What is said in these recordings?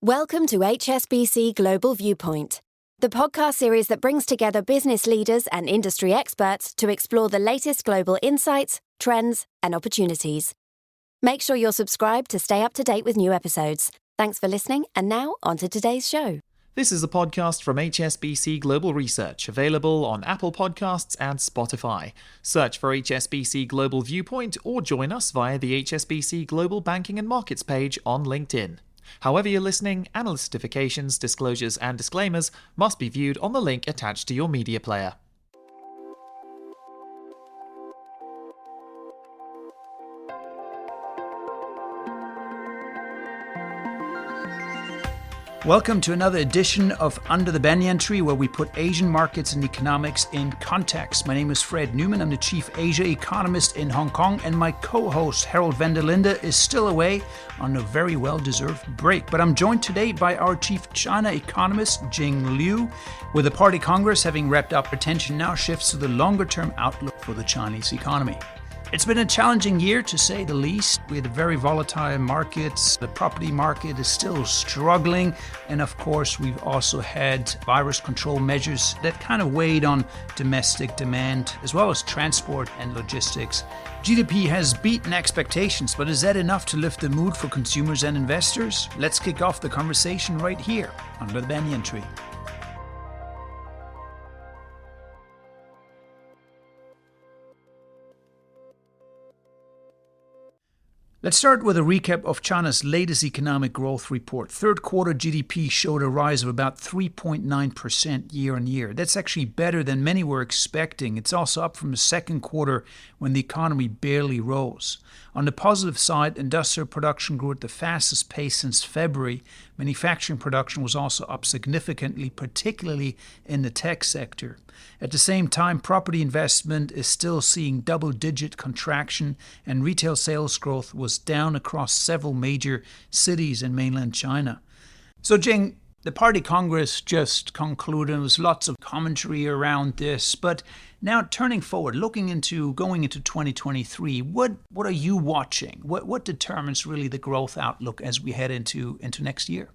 Welcome to HSBC Global Viewpoint, the podcast series that brings together business leaders and industry experts to explore the latest global insights, trends, and opportunities. Make sure you're subscribed to stay up to date with new episodes. Thanks for listening, and now on to today's show. This is a podcast from HSBC Global Research, available on Apple Podcasts and Spotify. Search for HSBC Global Viewpoint or join us via the HSBC Global Banking and Markets page on LinkedIn. However you're listening, analystifications, disclosures, and disclaimers must be viewed on the link attached to your media player. Welcome to another edition of Under the Banyan Tree, where we put Asian markets and economics in context. My name is Fred Newman. I'm the Chief Asia Economist in Hong Kong, and my co-host Harold van der Linde is still away on a very well-deserved break. But I'm joined today by our Chief China Economist, Jing Liu. With the Party Congress having wrapped up, attention now shifts to the longer-term outlook for the Chinese economy. It's been a challenging year, to say the least. We had very volatile markets. The property market is still struggling. And of course, we've also had virus control measures that kind of weighed on domestic demand, as well as transport and logistics. GDP has beaten expectations, but is that enough to lift the mood for consumers and investors? Let's kick off the conversation right here, under the Banyan Tree. Let's start with a recap of China's latest economic growth report. Third quarter GDP showed a rise of about 3.9% year on year. That's actually better than many were expecting. It's also up from the second quarter when the economy barely rose. On the positive side, industrial production grew at the fastest pace since February. Manufacturing production was also up significantly, particularly in the tech sector. At the same time, property investment is still seeing double-digit contraction, and retail sales growth was down across several major cities in mainland China. So, Jing, the Party Congress just concluded. There was lots of commentary around this, but now turning forward, going into 2023, what are you watching? What determines really the growth outlook as we head into next year?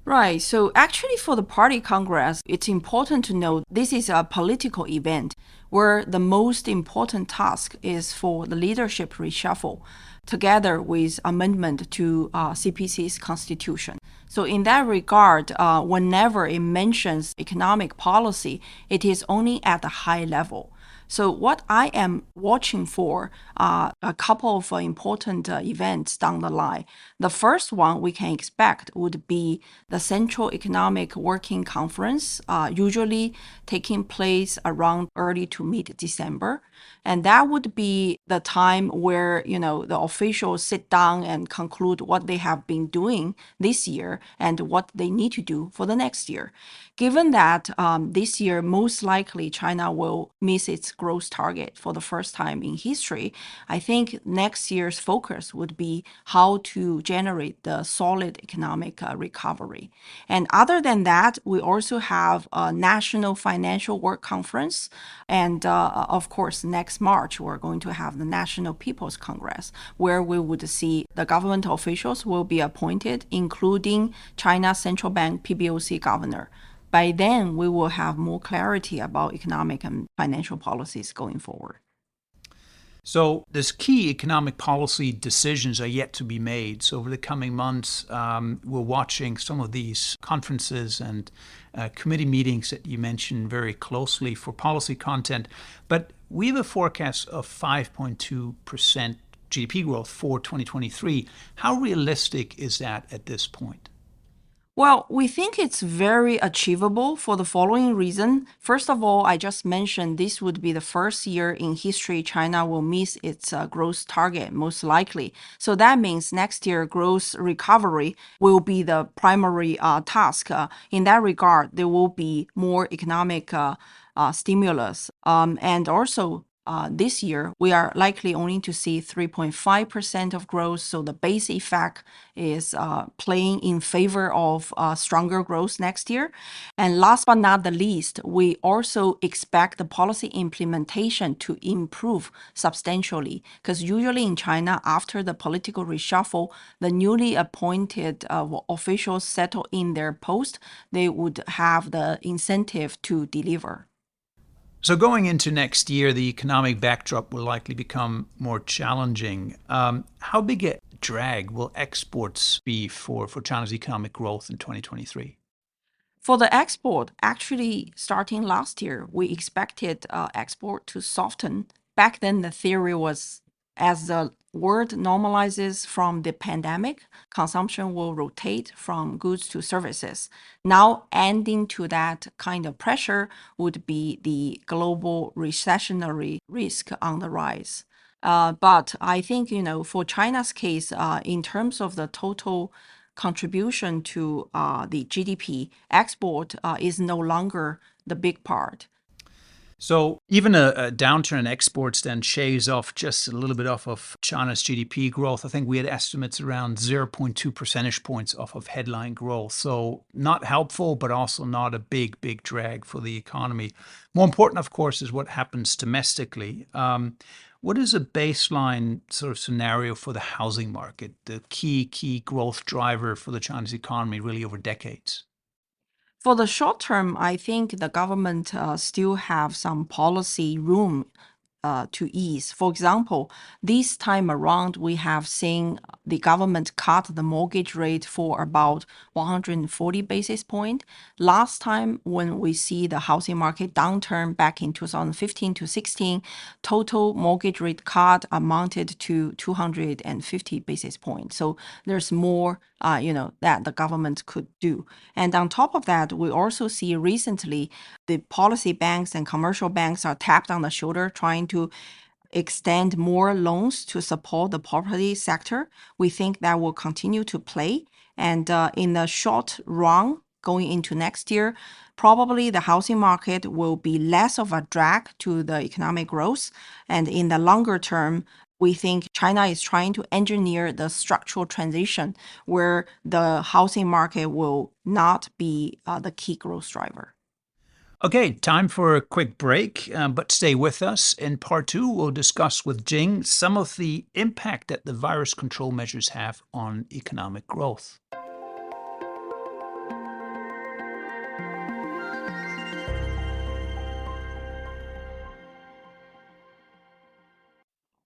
Right. So actually for the Party Congress, it's important to note this is a political event where the most important task is for the leadership reshuffle together with amendment to CPC's constitution. So in that regard, whenever it mentions economic policy, it is only at the high level. So what I am watching for are a couple of important events down the line. The first one we can expect would be the Central Economic Working Conference, usually taking place around early to mid-December. And that would be the time where, the officials sit down and conclude what they have been doing this year and what they need to do for the next year. Given that this year, most likely China will miss its growth target for the first time in history, I think next year's focus would be how to generate the solid economic recovery. And other than that, we also have a National Financial Work Conference. And of course, next March, we're going to have the National People's Congress, where we would see the government officials will be appointed, including China's central bank PBOC governor. By then, we will have more clarity about economic and financial policies going forward. So there's key economic policy decisions are yet to be made. So over the coming months, we're watching some of these conferences and committee meetings that you mentioned very closely for policy content. But we have a forecast of 5.2% GDP growth for 2023. How realistic is that at this point? Well, we think it's very achievable for the following reason. First of all, I just mentioned this would be the first year in history China will miss its growth target, most likely. So that means next year growth recovery will be the primary task. In that regard, there will be more economic stimulus. And also, this year, we are likely only to see 3.5% of growth. So the base effect is playing in favor of stronger growth next year. And last but not the least, we also expect the policy implementation to improve substantially, because usually in China, after the political reshuffle, the newly appointed officials settle in their post, they would have the incentive to deliver. So going into next year, the economic backdrop will likely become more challenging. How big a drag will exports be for China's economic growth in 2023? For the export, actually, starting last year, we expected export to soften. Back then, the theory was as the world normalizes from the pandemic, consumption will rotate from goods to services. Now, ending to that kind of pressure would be the global recessionary risk on the rise. But I think, for China's case, in terms of the total contribution to the GDP, export is no longer the big part. So even a downturn in exports then shaves off just a little bit off of China's GDP growth. I think we had estimates around 0.2 percentage points off of headline growth. So not helpful, but also not a big drag for the economy. More important, of course, is what happens domestically. What is a baseline sort of scenario for the housing market, the key growth driver for the Chinese economy really over decades? For the short term, I think the government still have some policy room to ease. For example, this time around, we have seen the government cut the mortgage rate for about 140 basis points. Last time, when we see the housing market downturn back in 2015 to 16, total mortgage rate cut amounted to 250 basis points. So there's more, that the government could do. And on top of that, we also see recently the policy banks and commercial banks are tapped on the shoulder trying to extend more loans to support the property sector. We think that will continue to play. And in the short run, going into next year, probably the housing market will be less of a drag to the economic growth. And in the longer term, we think China is trying to engineer the structural transition where the housing market will not be the key growth driver. Okay, time for a quick break, but stay with us. In part two, we'll discuss with Jing some of the impact that the virus control measures have on economic growth.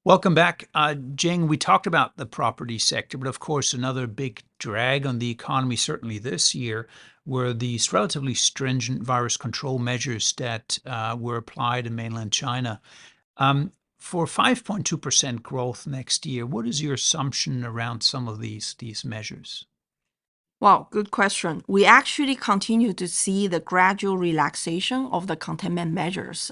Welcome back. Jing, we talked about the property sector, but of course, another big drag on the economy, certainly this year, were these relatively stringent virus control measures that were applied in mainland China. For 5.2% growth next year, what is your assumption around some of these measures? Well, good question. We actually continue to see the gradual relaxation of the containment measures.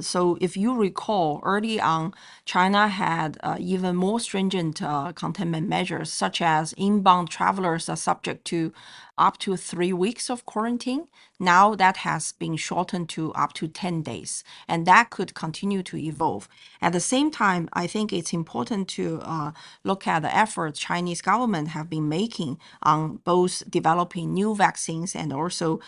So if you recall, early on, China had even more stringent containment measures, such as inbound travelers are subject to up to 3 weeks of quarantine. Now that has been shortened to up to 10 days, and that could continue to evolve. At the same time, I think it's important to look at the efforts Chinese government have been making on both developing new vaccines and also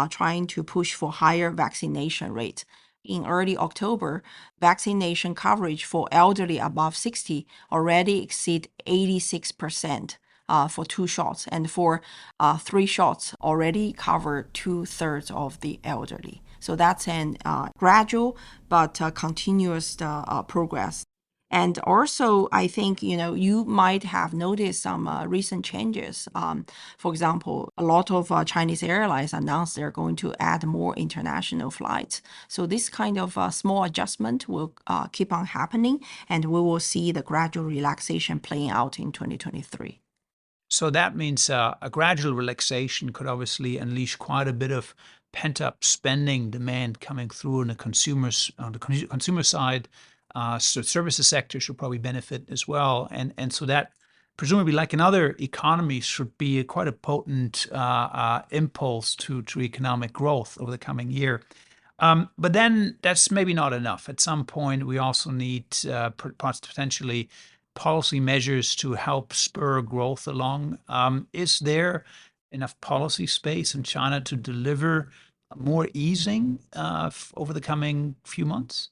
trying to push for higher vaccination rate. In early October, vaccination coverage for elderly above 60 already exceed 86%. For 2 shots, and for 3 shots already cover 2/3 of the elderly. So that's an gradual but continuous progress. And also, I think, you might have noticed some recent changes. For example, a lot of Chinese airlines announced they're going to add more international flights. So this kind of small adjustment will keep on happening, and we will see the gradual relaxation playing out in 2023. So that means a gradual relaxation could obviously unleash quite a bit of pent-up spending demand coming through on the consumer side. So services sector should probably benefit as well. And so that presumably, like in other economies, should be quite a potent impulse to economic growth over the coming year. But then that's maybe not enough. At some point, we also need potentially policy measures to help spur growth along. Is there enough policy space in China to deliver more easing over the coming few months?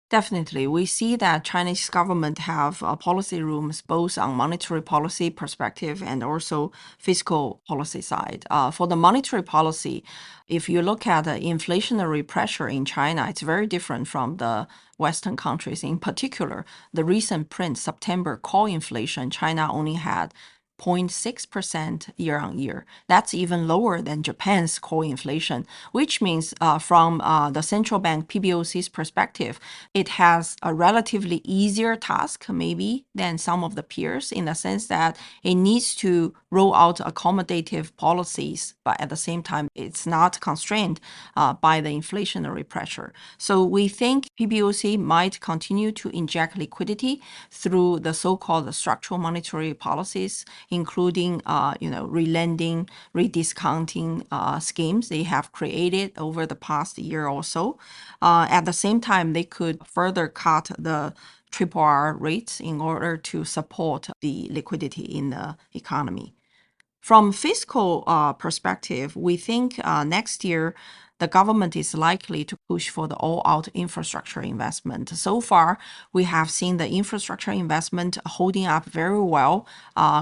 Definitely. We see that Chinese government have policy rooms both on monetary policy perspective and also fiscal policy side. For the monetary policy, if you look at the inflationary pressure in China, it's very different from the Western countries. In particular, the recent print September core inflation, China only had 0.6% year on year. That's even lower than Japan's core inflation, which means from the central bank PBOC's perspective, it has a relatively easier task maybe than some of the peers in the sense that it needs to roll out accommodative policies, but at the same time, it's not constrained by the inflationary pressure. So we think PBOC might continue to inject liquidity through the so-called structural monetary policies, including relending, rediscounting schemes they have created over the past year or so. At the same time, they could further cut the RRR rates in order to support the liquidity in the economy. From fiscal perspective, we think next year the government is likely to push for the all-out infrastructure investment. So far, we have seen the infrastructure investment holding up very well,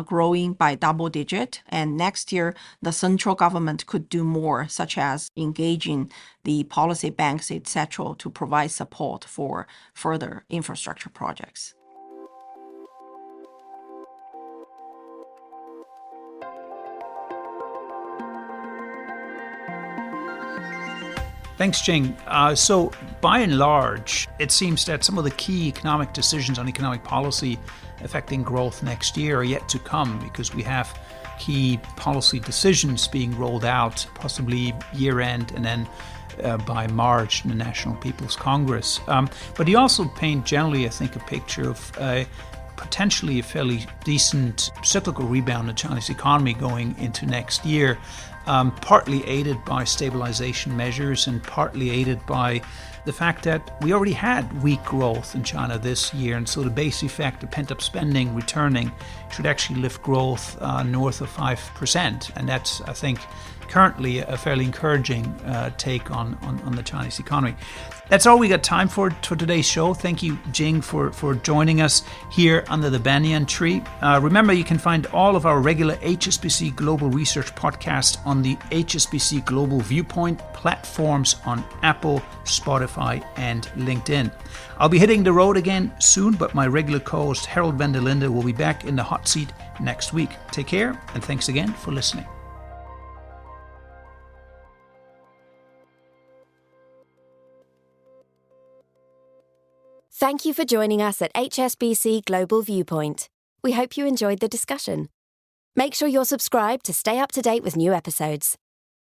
growing by double digit. And next year, the central government could do more, such as engaging the policy banks, etc., to provide support for further infrastructure projects. Thanks, Jing. So by and large, it seems that some of the key economic decisions on economic policy affecting growth next year are yet to come because we have key policy decisions being rolled out, possibly year-end and then by March in the National People's Congress. But you also paint generally, I think, a picture of potentially a fairly decent cyclical rebound in the Chinese economy going into next year. Partly aided by stabilization measures and partly aided by the fact that we already had weak growth in China this year. And so the base effect of pent-up spending returning should actually lift growth north of 5%. And that's, I think, currently a fairly encouraging take on the Chinese economy. That's all we got time for today's show. Thank you, Jing, for joining us here under the Banyan Tree. Remember, you can find all of our regular HSBC Global Research podcasts on the HSBC Global Viewpoint platforms on Apple, Spotify, and LinkedIn. I'll be hitting the road again soon, but my regular co-host Harold van der Linde will be back in the hot seat next week. Take care, and thanks again for listening. Thank you for joining us at HSBC Global Viewpoint. We hope you enjoyed the discussion. Make sure you're subscribed to stay up to date with new episodes.